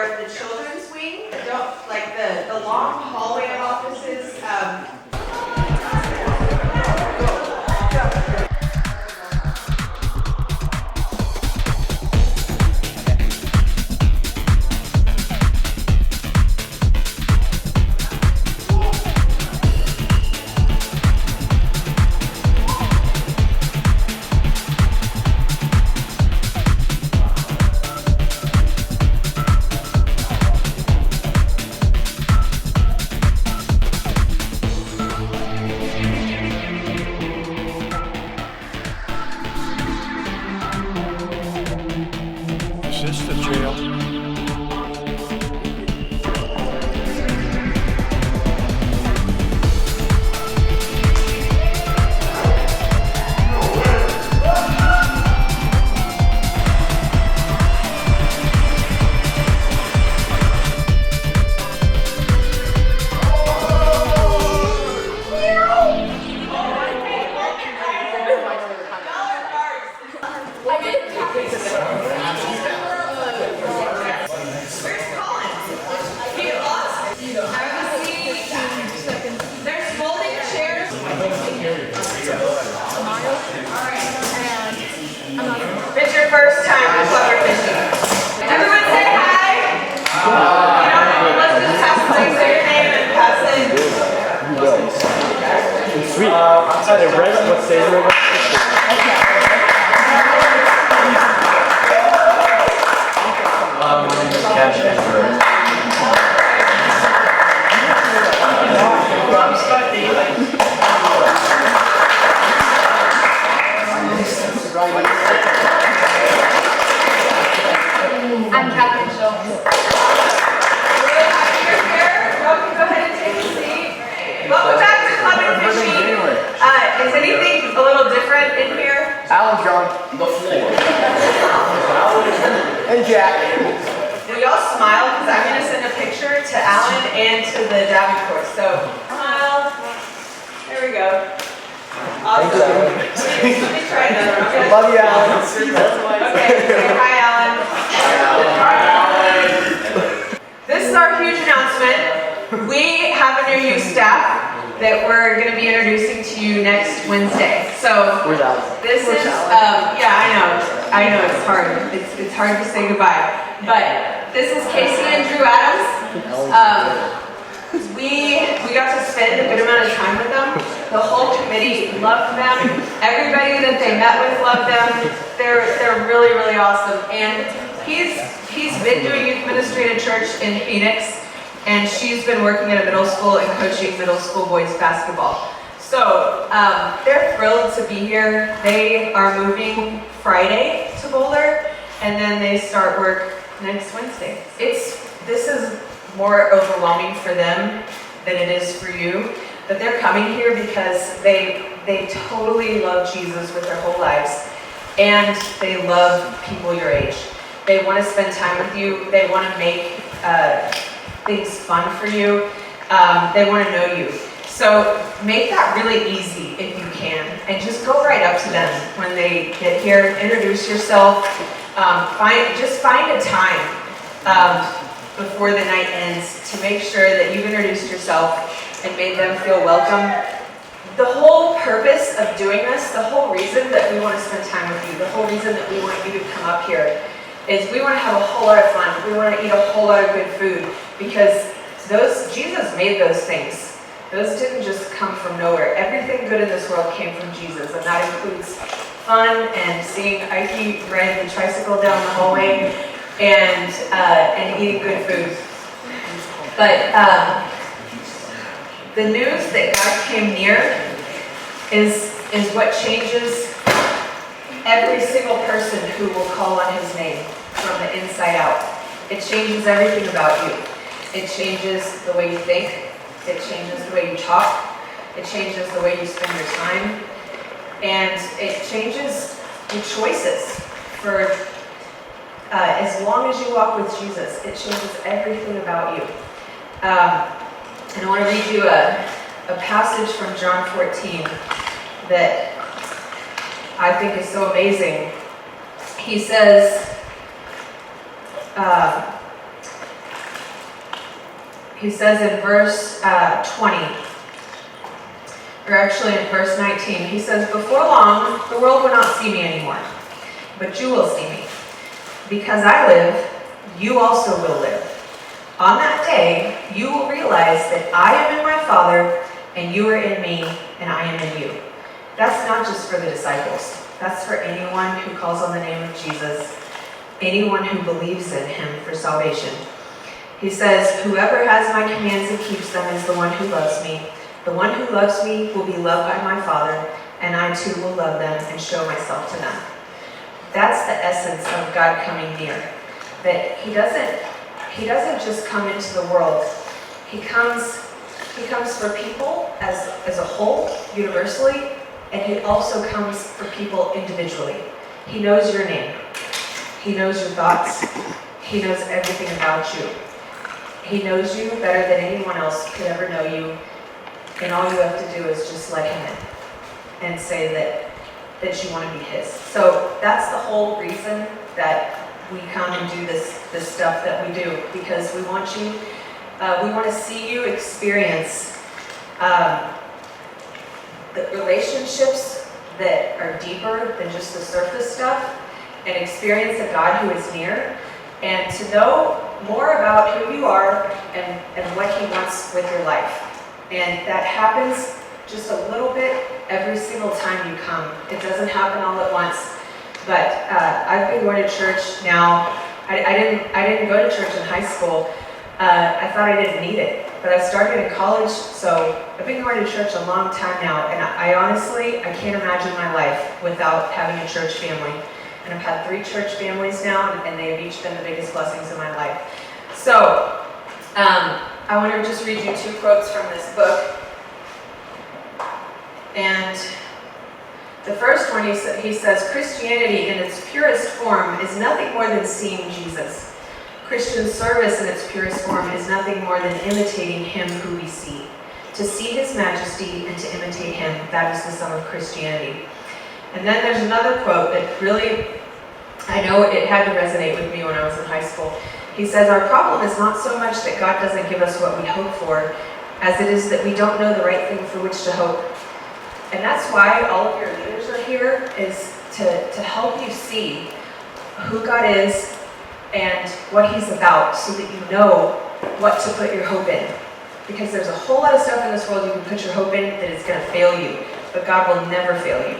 the children's wing, like the long hallway of offices. Is this the jail? It's your first time with Clever Fishing. Everyone say hi. Let's just pass the mic, say your name and pass it. Sweet. Hey, Red, what stage are we on? My name is Cash Andrew. I'm Catherine Schultz. Really happy you're here. Welcome, go ahead and take a seat. Welcome back to Clever Fishing. Is anything a little different in here? Alan's on the floor. And Jack. Will y'all smile? Because I'm going to send a picture to Alan and to the Davenport. So, smile. There we go. Awesome. Let me try that. Love you, Alan. Okay, say hi, Alan. This is our huge announcement. We have a new youth staff that we're going to be introducing to you next Wednesday. So this is, I know it's hard. It's hard to say goodbye. But this is Casey and Drew Adams. We got to spend a good amount of time with them. The whole committee loved them. Everybody that they met with loved them. They're really, really awesome. And he's been doing youth ministry at a church in Phoenix, and she's been working at a middle school and coaching middle school boys basketball. So they're thrilled to be here. They are moving Friday to Boulder, and then they start work next Wednesday. This is more overwhelming for them than it is for you, but they're coming here because they totally love Jesus with their whole lives, and they love people your age. They want to spend time with you. They want to make things fun for you. They want to know you. So make that really easy if you can, and just go right up to them when they get here. Introduce yourself. Find a time before the night ends to make sure that you've introduced yourself and made them feel welcome. The whole purpose of doing this, the whole reason that we want to spend time with you, the whole reason that we want you to come up here is we want to have a whole lot of fun. We want to eat a whole lot of good food because Jesus made those things. Those didn't just come from nowhere. Everything good in this world came from Jesus, and that includes fun and seeing Ike ride the tricycle down the hallway and eating good food. But the news that God came near is what changes every single person who will call on his name from the inside out. It changes everything about you. It changes the way you think. It changes the way you talk. It changes the way you spend your time. And it changes your choices for as long as you walk with Jesus. It changes everything about you. And I want to read you a passage from John 14 that I think is so amazing. He says, he says in verse 20, or actually in verse 19, he says, "Before long, the world will not see me anymore, but you will see me. Because I live, you also will live. On that day, you will realize that I am in my Father, and you are in me, and I am in you." That's not just for the disciples. That's for anyone who calls on the name of Jesus, anyone who believes in him for salvation. He says, "Whoever has my commands and keeps them is the one who loves me. The one who loves me will be loved by my Father, and I too will love them and show myself to them." That's the essence of God coming near. That he doesn't just come into the world. He comes for people as a whole, universally, and he also comes for people individually. He knows your name. He knows your thoughts. He knows everything about you. He knows you better than anyone else could ever know you. And all you have to do is just let him in and say that you want to be his. So that's the whole reason that we come and do this stuff that we do, because we want to see you experience the relationships that are deeper than just the surface stuff, and experience a God who is near, and to know more about who you are and what he wants with your life. And that happens just a little bit every single time you come. It doesn't happen all at once. But I've been going to church now. I didn't go to church in high school. I thought I didn't need it, but I started in college, so I've been going to church a long time now, and I honestly can't imagine my life without having a church family. And I've had 3 church families now, and they have each been the biggest blessings in my life. So I want to just read you 2 quotes from this book. And the first one, he says, "Christianity in its purest form is nothing more than seeing Jesus. Christian service in its purest form is nothing more than imitating him who we see. To see his majesty and to imitate him, that is the sum of Christianity." And then there's another quote that really, I know it had to resonate with me when I was in high school. He says, "Our problem is not so much that God doesn't give us what we hope for, as it is that we don't know the right thing for which to hope." And that's why all of your leaders are here, is to help you see who God is and what he's about, so that you know what to put your hope in. Because there's a whole lot of stuff in this world you can put your hope in that is going to fail you, but God will never fail you.